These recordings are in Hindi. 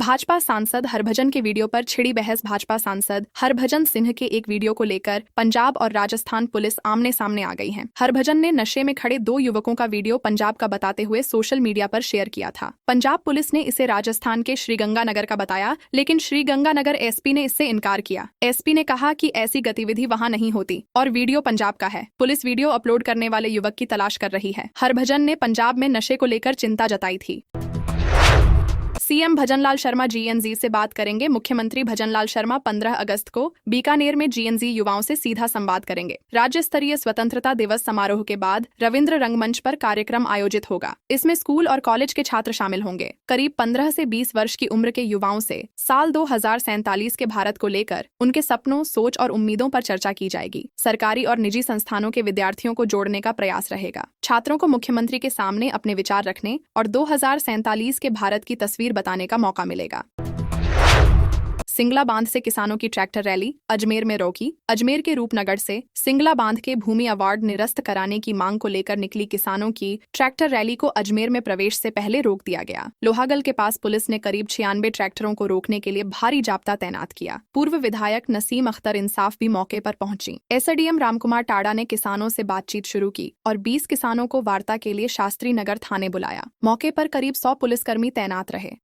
भाजपा सांसद हरभजन के वीडियो पर छिड़ी बहस। भाजपा सांसद हरभजन सिंह के एक वीडियो को लेकर पंजाब और राजस्थान पुलिस आमने सामने आ गई है। हरभजन ने नशे में खड़े 2 युवकों का वीडियो पंजाब का बताते हुए सोशल मीडिया पर शेयर किया था। पंजाब पुलिस ने इसे राजस्थान के श्रीगंगानगर का बताया, लेकिन श्रीगंगानगर एसपी ने इससे इनकार किया। एसपी ने कहा कि ऐसी गतिविधि वहां नहीं होती और वीडियो पंजाब का है। पुलिस वीडियो अपलोड करने वाले युवक की तलाश कर रही है। हरभजन ने पंजाब में नशे को लेकर चिंता जताई थी। सीएम भजनलाल शर्मा जीएनजी से बात करेंगे। मुख्यमंत्री भजनलाल शर्मा 15 अगस्त को बीकानेर में जीएनजी युवाओं से सीधा संवाद करेंगे। राज्य स्तरीय स्वतंत्रता दिवस समारोह के बाद रविंद्र रंगमंच पर कार्यक्रम आयोजित होगा। इसमें स्कूल और कॉलेज के छात्र शामिल होंगे। करीब 15 से 20 वर्ष की उम्र के युवाओं से साल 2047 के भारत को लेकर उनके सपनों, सोच और उम्मीदों पर चर्चा की जाएगी। सरकारी और निजी संस्थानों के विद्यार्थियों को जोड़ने का प्रयास रहेगा। छात्रों को मुख्यमंत्री के सामने अपने विचार रखने और 2047 के भारत की तस्वीर बताने का मौका मिलेगा। सिंगला बांध से किसानों की ट्रैक्टर रैली अजमेर में रोकी। अजमेर के रूपनगर से सिंगला बांध के भूमि अवार्ड निरस्त कराने की मांग को लेकर निकली किसानों की ट्रैक्टर रैली को अजमेर में प्रवेश से पहले रोक दिया गया। लोहागल के पास पुलिस ने करीब 96 ट्रैक्टरों को रोकने के लिए भारी जाब्ता तैनात किया। पूर्व विधायक नसीम अख्तर इंसाफ भी मौके पर पहुंची। एसडीएम रामकुमार टाडा ने किसानों से बातचीत शुरू की और 20 किसानों को वार्ता के लिए शास्त्री नगर थाने बुलाया। मौके पर करीब 100 पुलिसकर्मी तैनात रहे।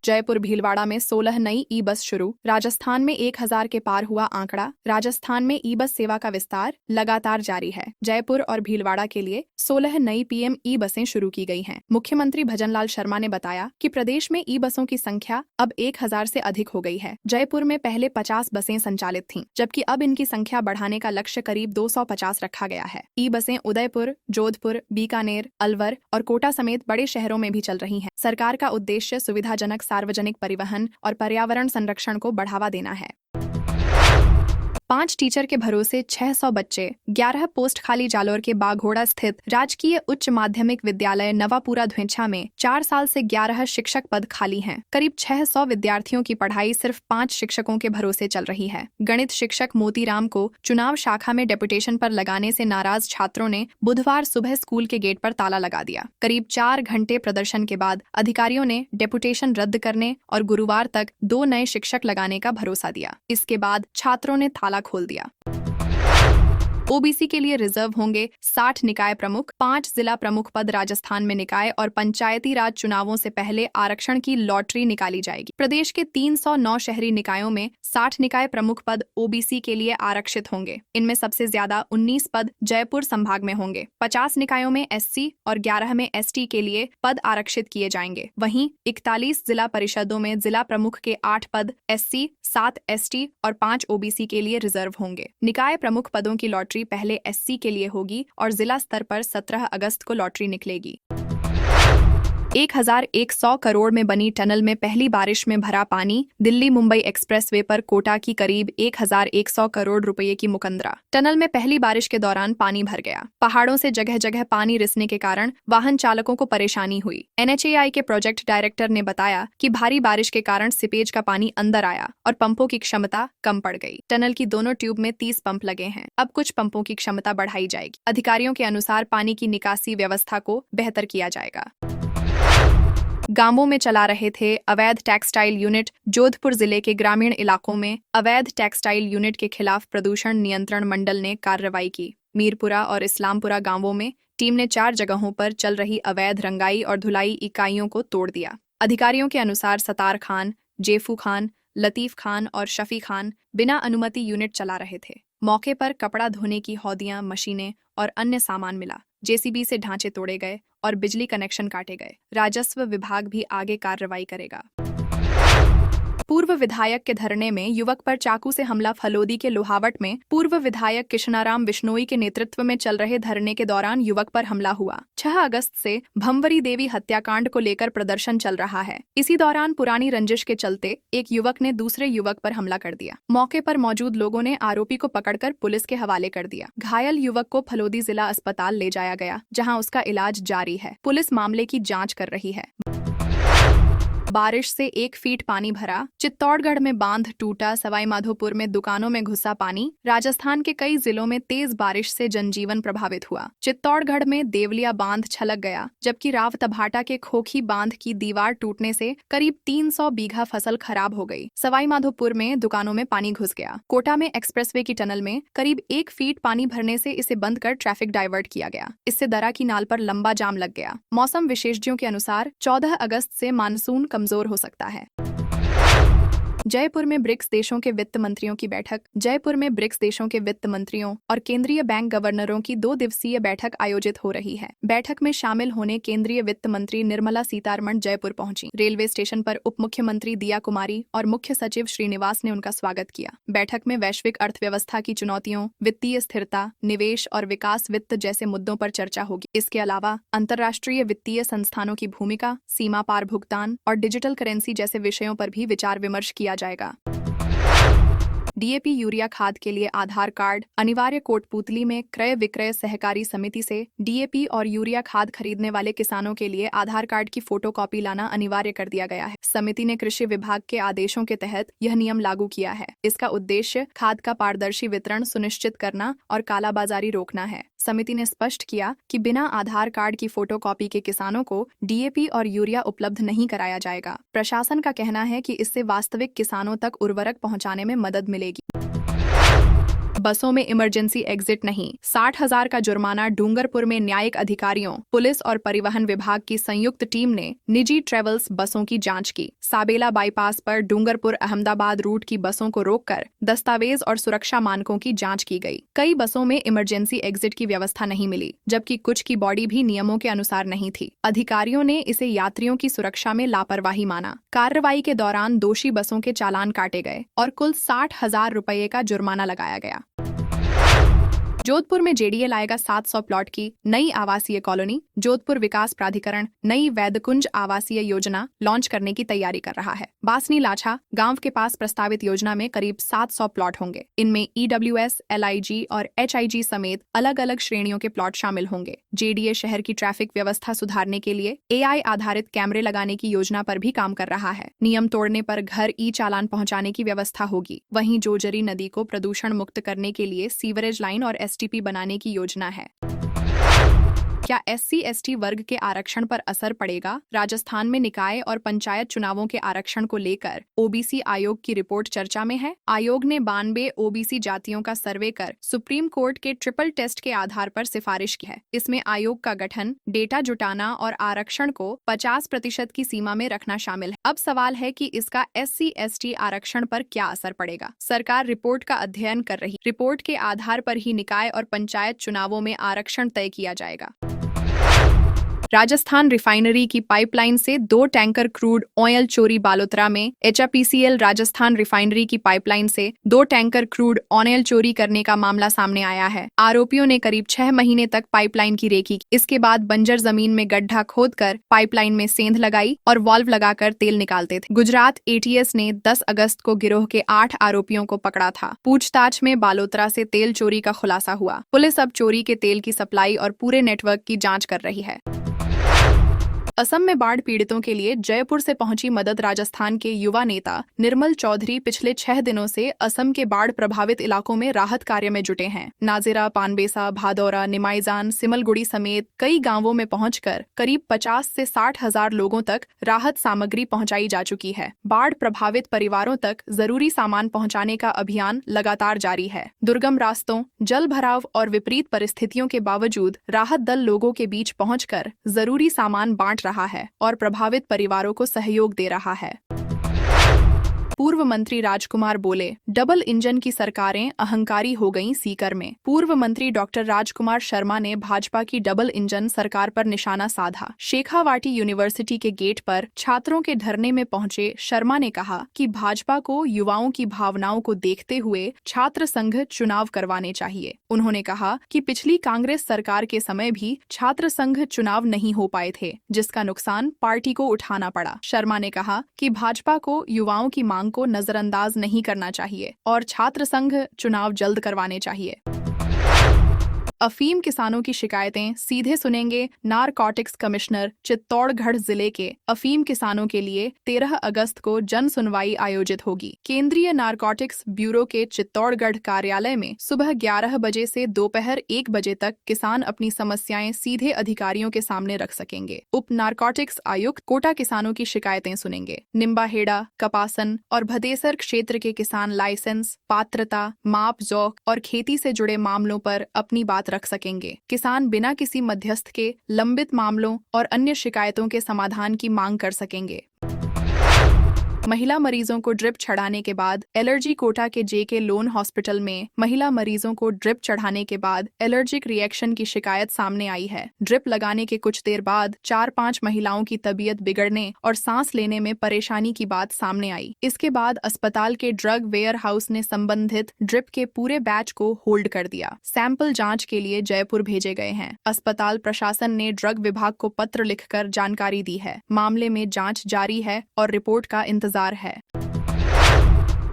जयपुर भीलवाड़ा में 16 नई ई बस शुरू। राजस्थान में 1000 के पार हुआ आंकड़ा। राजस्थान में ई बस सेवा का विस्तार लगातार जारी है। जयपुर और भीलवाड़ा के लिए 16 नई पीएम ई बसें शुरू की गई हैं। मुख्यमंत्री भजनलाल शर्मा ने बताया कि प्रदेश में ई बसों की संख्या अब 1000 से अधिक हो गई है। जयपुर में पहले 50 बसें संचालित थीं, जबकि अब इनकी संख्या बढ़ाने का लक्ष्य करीब 250 रखा गया है। ई बसें उदयपुर, जोधपुर, बीकानेर, अलवर और कोटा समेत बड़े शहरों में भी चल रही हैं। सरकार का उद्देश्य सुविधाजनक सार्वजनिक परिवहन और पर्यावरण संरक्षण को बढ़ावा देना है। 5 टीचर के भरोसे 600 बच्चे। 11 पोस्ट खाली। जालोर के बाघोड़ा स्थित राजकीय उच्च माध्यमिक विद्यालय नवापुरा धुंचा में 4 साल से 11 शिक्षक पद खाली हैं। करीब 600 विद्यार्थियों की पढ़ाई सिर्फ 5 शिक्षकों के भरोसे चल रही है। गणित शिक्षक मोतीराम को चुनाव शाखा में डेपुटेशन पर लगाने से नाराज छात्रों ने बुधवार सुबह स्कूल के गेट पर ताला लगा दिया। करीब 4 घंटे प्रदर्शन के बाद अधिकारियों ने डेपुटेशन रद्द करने और गुरुवार तक 2 नए शिक्षक लगाने का भरोसा दिया। इसके बाद छात्रों ने ताला खोल दिया। ओबीसी के लिए रिजर्व होंगे 60 निकाय प्रमुख। 5 जिला प्रमुख पद। राजस्थान में निकाय और पंचायती राज चुनावों से पहले आरक्षण की लॉटरी निकाली जाएगी। प्रदेश के 309 शहरी निकायों में 60 निकाय प्रमुख पद ओबीसी के लिए आरक्षित होंगे। इनमें सबसे ज्यादा 19 पद जयपुर संभाग में होंगे। 50 निकायों में एससी और 11 में एसटी के लिए पद आरक्षित किए जाएंगे। वहीं 41 जिला परिषदों में जिला प्रमुख के 8 पद एससी, 7 एसटी और 5 ओबीसी के लिए रिजर्व होंगे। निकाय प्रमुख पदों की लॉटरी पहले एससी के लिए होगी और जिला स्तर पर 17 अगस्त को लॉटरी निकलेगी। 1100 करोड़ में बनी टनल में पहली बारिश में भरा पानी। दिल्ली मुंबई एक्सप्रेसवे पर कोटा की करीब 1100 करोड़ रुपए की मुकंदरा। टनल में पहली बारिश के दौरान पानी भर गया। पहाड़ों से जगह जगह पानी रिसने के कारण वाहन चालकों को परेशानी हुई। एनएचएआई के प्रोजेक्ट डायरेक्टर ने बताया कि भारी बारिश के कारण सिपेज का पानी अंदर आया और पंपों की क्षमता कम पड़ गई। टनल की दोनों ट्यूब में 30 पंप लगे हैं। अब कुछ पंपों की क्षमता बढ़ाई जाएगी। अधिकारियों के अनुसार पानी की निकासी व्यवस्था को बेहतर किया जाएगा। गांवों में चला रहे थे अवैध टेक्सटाइल यूनिट। जोधपुर जिले के ग्रामीण इलाकों में अवैध टेक्सटाइल यूनिट के खिलाफ प्रदूषण नियंत्रण मंडल ने कार्रवाई की। मीरपुरा और इस्लामपुरा गांवों में टीम ने 4 जगहों पर चल रही अवैध रंगाई और धुलाई इकाइयों को तोड़ दिया। अधिकारियों के अनुसार सतार खान, जेफू खान, लतीफ खान और शफी खान बिना अनुमति यूनिट चला रहे थे। मौके पर कपड़ा धोने की हौदियां, मशीनें और अन्य सामान मिला। जेसीबी से ढांचे तोड़े गए और बिजली कनेक्शन काटे गए। राजस्व विभाग भी आगे कार्रवाई करेगा। पूर्व विधायक के धरने में युवक पर चाकू से हमला। फलोदी के लोहावट में पूर्व विधायक कृष्णाराम बिश्नोई के नेतृत्व में चल रहे धरने के दौरान युवक पर हमला हुआ। 6 अगस्त से भंवरी देवी हत्याकांड को लेकर प्रदर्शन चल रहा है। इसी दौरान पुरानी रंजिश के चलते एक युवक ने दूसरे युवक पर हमला कर दिया। मौके पर मौजूद लोगों ने आरोपी को पकड़कर पुलिस के हवाले कर दिया। घायल युवक को फलोदी जिला अस्पताल ले जाया गया, जहाँ उसका इलाज जारी है। पुलिस मामले की जाँच कर रही है। बारिश से 1 फीट पानी भरा, चित्तौड़गढ़ में बांध टूटा, सवाईमाधोपुर में दुकानों में घुसा पानी। राजस्थान के कई जिलों में तेज बारिश से जनजीवन प्रभावित हुआ। चित्तौड़गढ़ में देवलिया बांध छलक गया, जबकि रावतभाटा के खोखी बांध की दीवार टूटने से करीब 300 बीघा फसल खराब हो गई। सवाईमाधोपुर में दुकानों में पानी घुस गया। कोटा में एक्सप्रेसवे की टनल में करीब 1 फीट पानी भरने से इसे बंद कर ट्रैफिक डाइवर्ट किया गया। इससे दरा की नाल पर लंबा जाम लग गया। मौसम विशेषज्ञों के अनुसार 14 अगस्त से मानसून कमजोर हो सकता है। जयपुर में ब्रिक्स देशों के वित्त मंत्रियों की बैठक। जयपुर में ब्रिक्स देशों के वित्त मंत्रियों और केंद्रीय बैंक गवर्नरों की 2 दिवसीय बैठक आयोजित हो रही है। बैठक में शामिल होने केंद्रीय वित्त मंत्री निर्मला सीतारमण जयपुर पहुंची। रेलवे स्टेशन पर उप मुख्यमंत्री दिया कुमारी और मुख्य सचिव श्रीनिवास ने उनका स्वागत किया। बैठक में वैश्विक अर्थव्यवस्था की चुनौतियों, वित्तीय स्थिरता, निवेश और विकास वित्त जैसे मुद्दों पर चर्चा होगी। इसके अलावा अंतर्राष्ट्रीय वित्तीय संस्थानों की भूमिका, सीमा पार भुगतान और डिजिटल करेंसी जैसे विषयों पर भी विचार विमर्श किया जाएगा। डीएपी यूरिया खाद के लिए आधार कार्ड अनिवार्य। कोटपूतली में क्रय विक्रय सहकारी समिति से डीएपी और यूरिया खाद खरीदने वाले किसानों के लिए आधार कार्ड की फोटोकॉपी लाना अनिवार्य कर दिया गया है। समिति ने कृषि विभाग के आदेशों के तहत यह नियम लागू किया है। इसका उद्देश्य खाद का पारदर्शी वितरण सुनिश्चित करना और कालाबाजारी रोकना है। समिति ने स्पष्ट किया कि बिना आधार कार्ड की फोटोकॉपी के किसानों को डीएपी और यूरिया उपलब्ध नहीं कराया जाएगा। प्रशासन का कहना है कि इससे वास्तविक किसानों तक उर्वरक पहुंचाने में मदद मिलेगी। बसों में इमरजेंसी एग्जिट नहीं, 60,000 का जुर्माना। डूंगरपुर में न्यायिक अधिकारियों, पुलिस और परिवहन विभाग की संयुक्त टीम ने निजी ट्रेवल्स बसों की जांच की। साबेला बाईपास पर डूंगरपुर अहमदाबाद रूट की बसों को रोककर दस्तावेज और सुरक्षा मानकों की जांच की गई। कई बसों में इमरजेंसी एग्जिट की व्यवस्था नहीं मिली, जबकि कुछ की बॉडी भी नियमों के अनुसार नहीं थी। अधिकारियों ने इसे यात्रियों की सुरक्षा में लापरवाही माना। कार्रवाई के दौरान दोषी बसों के चालान काटे गए और कुल 60,000 रुपये का जुर्माना लगाया गया। जोधपुर में जेडीए लाएगा 700 प्लॉट की नई आवासीय कॉलोनी। जोधपुर विकास प्राधिकरण नई वैदकुंज आवासीय योजना लॉन्च करने की तैयारी कर रहा है। बासनी लाछा गांव के पास प्रस्तावित योजना में करीब 700 प्लॉट होंगे। इनमें ईडब्ल्यूएस, एलआईजी और एचआईजी समेत अलग अलग श्रेणियों के प्लॉट शामिल होंगे। जेडीए शहर की ट्रैफिक व्यवस्था सुधारने के लिए एआई आधारित कैमरे लगाने की योजना पर भी काम कर रहा है। नियम तोड़ने पर घर ई चालान पहुंचाने की व्यवस्था होगी। वहीं जोजरी नदी को प्रदूषण मुक्त करने के लिए सीवरेज लाइन और एसटीपी बनाने की योजना है। क्या एससी/एसटी वर्ग के आरक्षण पर असर पड़ेगा? राजस्थान में निकाय और पंचायत चुनावों के आरक्षण को लेकर ओबीसी आयोग की रिपोर्ट चर्चा में है। आयोग ने 92 ओबीसी जातियों का सर्वे कर सुप्रीम कोर्ट के ट्रिपल टेस्ट के आधार पर सिफारिश की है। इसमें आयोग का गठन, डेटा जुटाना और आरक्षण को 50% की सीमा में रखना शामिल है। अब सवाल है कि इसका एससी/एसटी आरक्षण पर क्या असर पड़ेगा। सरकार रिपोर्ट का अध्ययन कर रही। रिपोर्ट के आधार पर ही निकाय और पंचायत चुनावों में आरक्षण तय किया जाएगा। राजस्थान रिफाइनरी की पाइपलाइन से 2 टैंकर क्रूड ऑयल चोरी। बालोतरा में एचपीसीएल राजस्थान रिफाइनरी की पाइपलाइन से 2 टैंकर क्रूड ऑयल चोरी करने का मामला सामने आया है। आरोपियों ने करीब 6 महीने तक पाइपलाइन की रेकी की। इसके बाद बंजर जमीन में गड्ढा खोदकर पाइपलाइन में सेंध लगाई और वाल्व लगाकर तेल निकालते थे। गुजरात एटीएस ने 10 अगस्त को गिरोह के 8 आरोपियों को पकड़ा था। पूछताछ में बालोतरा से तेल चोरी का खुलासा हुआ। पुलिस अब चोरी के तेल की सप्लाई और पूरे नेटवर्क की जाँच कर रही है। असम में बाढ़ पीड़ितों के लिए जयपुर से पहुंची मदद। राजस्थान के युवा नेता निर्मल चौधरी पिछले 6 दिनों से असम के बाढ़ प्रभावित इलाकों में राहत कार्य में जुटे हैं। नाजिरा, पानबेसा, भादौरा, निमाईजान, सिमलगुड़ी समेत कई गांवों में पहुंचकर करीब 50 से 60,000 लोगों तक राहत सामग्री पहुंचाई जा चुकी है। बाढ़ प्रभावित परिवारों तक जरूरी सामान पहुंचाने का अभियान लगातार जारी है। दुर्गम रास्तों, जल भराव और विपरीत परिस्थितियों के बावजूद राहत दल लोगों के बीच पहुंचकर जरूरी सामान बांट रहा है और प्रभावित परिवारों को सहयोग दे रहा है। पूर्व मंत्री राजकुमार बोले, डबल इंजन की सरकारें अहंकारी हो गईं सीकर में। पूर्व मंत्री डॉक्टर राजकुमार शर्मा ने भाजपा की डबल इंजन सरकार पर निशाना साधा। शेखावाटी यूनिवर्सिटी के गेट पर छात्रों के धरने में पहुंचे शर्मा ने कहा कि भाजपा को युवाओं की भावनाओं को देखते हुए छात्र संघ चुनाव करवाने चाहिए। उन्होंने कहा कि पिछली कांग्रेस सरकार के समय भी छात्र संघ चुनाव नहीं हो पाए थे, जिसका नुकसान पार्टी को उठाना पड़ा। शर्मा ने कहा कि भाजपा को युवाओं की मांग को नजरअंदाज नहीं करना चाहिए और छात्र संघ चुनाव जल्द करवाने चाहिए। अफीम किसानों की शिकायतें सीधे सुनेंगे नारकोटिक्स कमिश्नर। चित्तौड़गढ़ जिले के अफीम किसानों के लिए 13 अगस्त को जन सुनवाई आयोजित होगी। केंद्रीय नारकोटिक्स ब्यूरो के चित्तौड़गढ़ कार्यालय में सुबह 11 बजे से दोपहर 1 बजे तक किसान अपनी समस्याएं सीधे अधिकारियों के सामने रख सकेंगे। उप नारकोटिक्स आयुक्त कोटा किसानों की शिकायतें सुनेंगे। निम्बाहेड़ा, कपासन और भदेसर क्षेत्र के किसान लाइसेंस, पात्रता, माप जोख और खेती से जुड़े मामलों पर अपनी बात रख सकेंगे। किसान बिना किसी मध्यस्थ के लंबित मामलों और अन्य शिकायतों के समाधान की मांग कर सकेंगे। महिला मरीजों को ड्रिप चढ़ाने के बाद एलर्जी। कोटा के जेके लोन हॉस्पिटल में महिला मरीजों को ड्रिप चढ़ाने के बाद एलर्जिक रिएक्शन की शिकायत सामने आई है। ड्रिप लगाने के कुछ देर बाद 4-5 महिलाओं की तबीयत बिगड़ने और सांस लेने में परेशानी की बात सामने आई। इसके बाद अस्पताल के ड्रग वेयर हाउस ने संबंधित ड्रिप के पूरे बैच को होल्ड कर दिया। सैंपल जाँच के लिए जयपुर भेजे गए हैं। अस्पताल प्रशासन ने ड्रग विभाग को पत्र लिखकर जानकारी दी है। मामले में जाँच जारी है और रिपोर्ट का इंतजार है।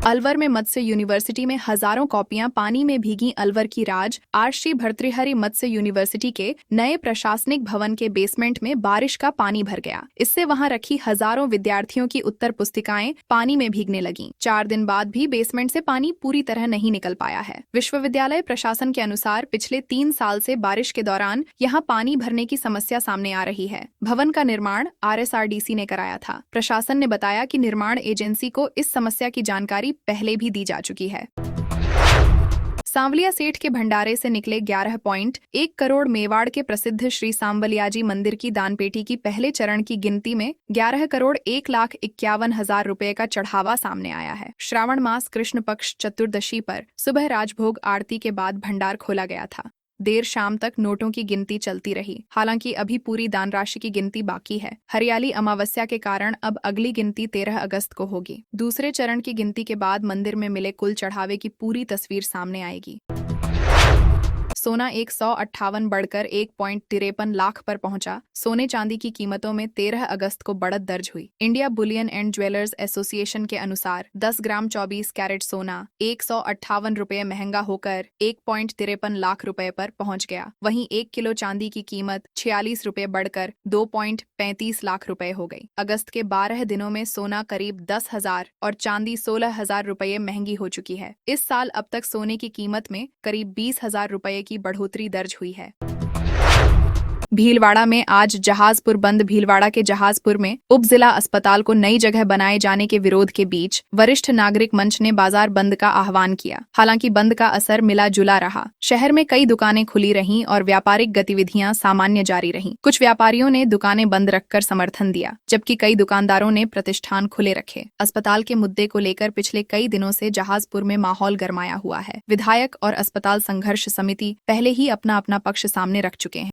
अलवर में मत्स्य यूनिवर्सिटी में हजारों कॉपियां पानी में भीगी। अलवर की राज आर.श्री भर्तृहरि मत्स्य यूनिवर्सिटी के नए प्रशासनिक भवन के बेसमेंट में बारिश का पानी भर गया। इससे वहां रखी हजारों विद्यार्थियों की उत्तर पुस्तिकाएं पानी में भीगने लगीं। 4 दिन बाद भी बेसमेंट से पानी पूरी तरह नहीं निकल पाया है। विश्वविद्यालय प्रशासन के अनुसार पिछले 3 साल से बारिश के दौरान यहां पानी भरने की समस्या सामने आ रही है। भवन का निर्माण RSRDC ने कराया था। प्रशासन ने बताया कि निर्माण एजेंसी को इस समस्या की जानकारी पहले भी दी जा चुकी है। सांवलिया सेठ के भंडारे से निकले 11.1 करोड़। मेवाड़ के प्रसिद्ध श्री सांवलियाजी मंदिर की दानपेटी की पहले चरण की गिनती में 11 करोड़ 1,51,000 रुपए का चढ़ावा सामने आया है। श्रावण मास कृष्ण पक्ष चतुर्दशी पर सुबह राजभोग आरती के बाद भंडार खोला गया था। देर शाम तक नोटों की गिनती चलती रही। हालांकि अभी पूरी दान राशि की गिनती बाकी है। हरियाली अमावस्या के कारण अब अगली गिनती 13 अगस्त को होगी। दूसरे चरण की गिनती के बाद मंदिर में मिले कुल चढ़ावे की पूरी तस्वीर सामने आएगी। सोना 158 बढ़कर 1.53 लाख पर पहुंचा। सोने चांदी की कीमतों में 13 अगस्त को बढ़त दर्ज हुई। India Boolean and jewellers association के अनुसार 10 ग्राम 24 कैरेट सोना 158 रुपये महंगा होकर 1.53 लाख रुपए पर पहुंच गया। वहीं 1 किलो चांदी की कीमत 46 रुपये बढ़कर 2.35 लाख रुपए हो गई। अगस्त के 12 दिनों में सोना करीब 10,000 और चांदी 16,000 रुपये महंगी हो चुकी है। इस साल अब तक सोने की कीमत में करीब 20,000 रुपये की बढ़ोतरी दर्ज हुई है। भीलवाड़ा में आज जहाजपुर बंद। भीलवाड़ा के जहाजपुर में उप जिला अस्पताल को नई जगह बनाए जाने के विरोध के बीच वरिष्ठ नागरिक मंच ने बाजार बंद का आह्वान किया। हालांकि बंद का असर मिला जुला रहा। शहर में कई दुकानें खुली रहीं और व्यापारिक गतिविधियां सामान्य जारी रहीं। कुछ व्यापारियों ने दुकानें बंद रखकर समर्थन दिया, जबकि कई दुकानदारों ने प्रतिष्ठान खुले रखे। अस्पताल के मुद्दे को लेकर पिछले कई दिनों से जहाजपुर में माहौल गरमाया हुआ है। विधायक और अस्पताल संघर्ष समिति पहले ही अपना पक्ष सामने रख चुके हैं।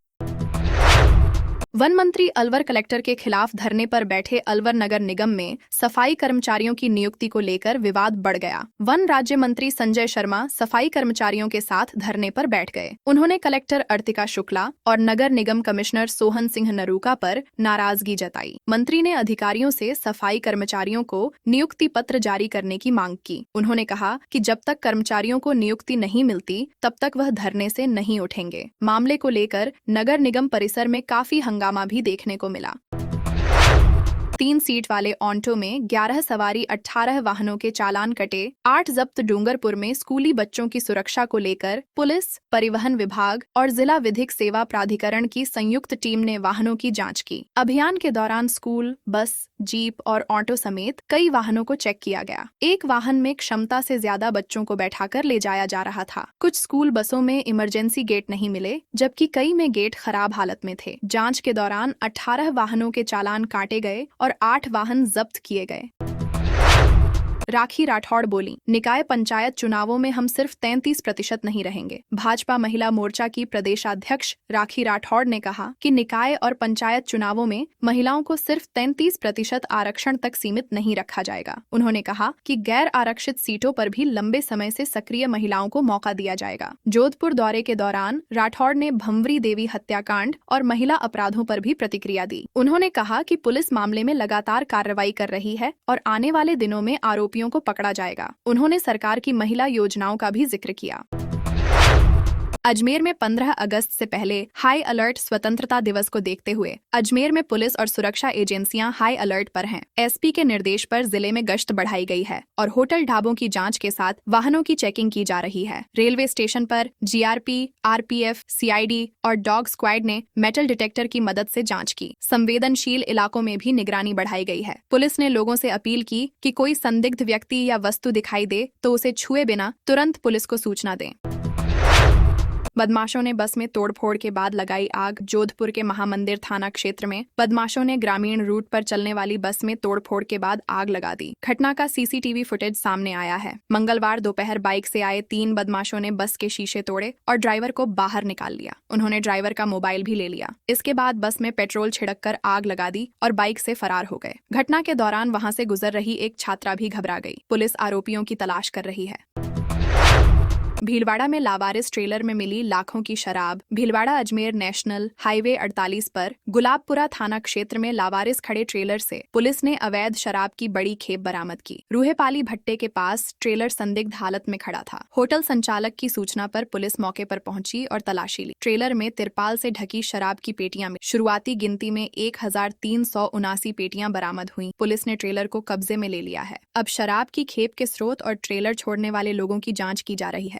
वन मंत्री अलवर कलेक्टर के खिलाफ धरने पर बैठे। अलवर नगर निगम में सफाई कर्मचारियों की नियुक्ति को लेकर विवाद बढ़ गया। वन राज्य मंत्री संजय शर्मा सफाई कर्मचारियों के साथ धरने पर बैठ गए। उन्होंने कलेक्टर अर्तिका शुक्ला और नगर निगम कमिश्नर सोहन सिंह नरूका पर नाराजगी जताई। मंत्री ने अधिकारियों से सफाई कर्मचारियों को नियुक्ति पत्र जारी करने की मांग की। उन्होंने कहा कि जब तक कर्मचारियों को नियुक्ति नहीं मिलती तब तक वह धरने से नहीं उठेंगे। मामले को लेकर नगर निगम परिसर में काफी हंगामा भी देखने को मिला। 3 सीट वाले ऑन्टो में 11 सवारी 18 वाहनों के चालान कटे। 8 जब्त। डूंगरपुर में स्कूली बच्चों की सुरक्षा को लेकर पुलिस, परिवहन विभाग और जिला विधिक सेवा प्राधिकरण की संयुक्त टीम ने वाहनों की जांच की। अभियान के दौरान स्कूल, बस, जीप और ऑटो समेत कई वाहनों को चेक किया गया। एक वाहन में क्षमता से ज्यादा बच्चों को बैठाकर ले जाया जा रहा था। कुछ स्कूल बसों में इमरजेंसी गेट नहीं मिले, जबकि कई में गेट खराब हालत में थे। जांच के दौरान 18 वाहनों के चालान काटे गए और 8 वाहन जब्त किए गए। राखी राठौड़ बोली, निकाय पंचायत चुनावों में हम सिर्फ 33% नहीं रहेंगे। भाजपा महिला मोर्चा की प्रदेशाध्यक्ष राखी राठौड़ ने कहा कि निकाय और पंचायत चुनावों में महिलाओं को सिर्फ 33% आरक्षण तक सीमित नहीं रखा जाएगा। उन्होंने कहा कि गैर आरक्षित सीटों पर भी लंबे समय से सक्रिय महिलाओं को मौका दिया जाएगा। जोधपुर दौरे के दौरान राठौड़ ने भंवरी देवी हत्याकांड और महिला अपराधों पर भी प्रतिक्रिया दी। उन्होंने कहा कि पुलिस मामले में लगातार कार्रवाई कर रही है और आने वाले दिनों में आरोपियों को पकड़ा जाएगा। उन्होंने सरकार की महिला योजनाओं का भी जिक्र किया। अजमेर में 15 अगस्त से पहले हाई अलर्ट स्वतंत्रता दिवस को देखते हुए अजमेर में पुलिस और सुरक्षा एजेंसियां हाई अलर्ट पर हैं। एसपी के निर्देश पर जिले में गश्त बढ़ाई गई है और होटल ढाबों की जांच के साथ वाहनों की चेकिंग की जा रही है। रेलवे स्टेशन पर जीआरपी, आरपीएफ, सीआईडी और डॉग स्क्वाड ने मेटल डिटेक्टर की मदद से जांच की। संवेदनशील इलाकों में भी निगरानी बढ़ाई गई है। पुलिस ने लोगों से अपील की कि कोई संदिग्ध व्यक्ति या वस्तु दिखाई दे तो उसे छुए बिना तुरंत पुलिस को सूचना दें। बदमाशों ने बस में तोड़फोड़ के बाद लगाई आग। जोधपुर के महामंदिर थाना क्षेत्र में बदमाशों ने ग्रामीण रूट पर चलने वाली बस में तोड़फोड़ के बाद आग लगा दी। घटना का सीसीटीवी फुटेज सामने आया है। मंगलवार दोपहर बाइक से आए 3 बदमाशों ने बस के शीशे तोड़े और ड्राइवर को बाहर निकाल लिया। उन्होंने ड्राइवर का मोबाइल भी ले लिया। इसके बाद बस में पेट्रोल छिड़ककर आग लगा दी और बाइक से फरार हो गए। घटना के दौरान वहां से गुजर रही एक छात्रा भी घबरा गई। पुलिस आरोपियों की तलाश कर रही है। भीलवाड़ा में लावारिस ट्रेलर में मिली लाखों की शराब। भीलवाड़ा अजमेर नेशनल हाईवे 48 पर गुलाबपुरा थाना क्षेत्र में लावारिस खड़े ट्रेलर से पुलिस ने अवैध शराब की बड़ी खेप बरामद की। रूहेपाली भट्टे के पास ट्रेलर संदिग्ध हालत में खड़ा था। होटल संचालक की सूचना पर पुलिस मौके पर पहुंची और तलाशी ली। ट्रेलर में तिरपाल से ढकी शराब की पेटियां में शुरुआती गिनती में 1379 पेटियां बरामद हुई। पुलिस ने ट्रेलर को कब्जे में ले लिया है। अब शराब की खेप के स्रोत और ट्रेलर छोड़ने वाले लोगों की जाँच की जा रही है।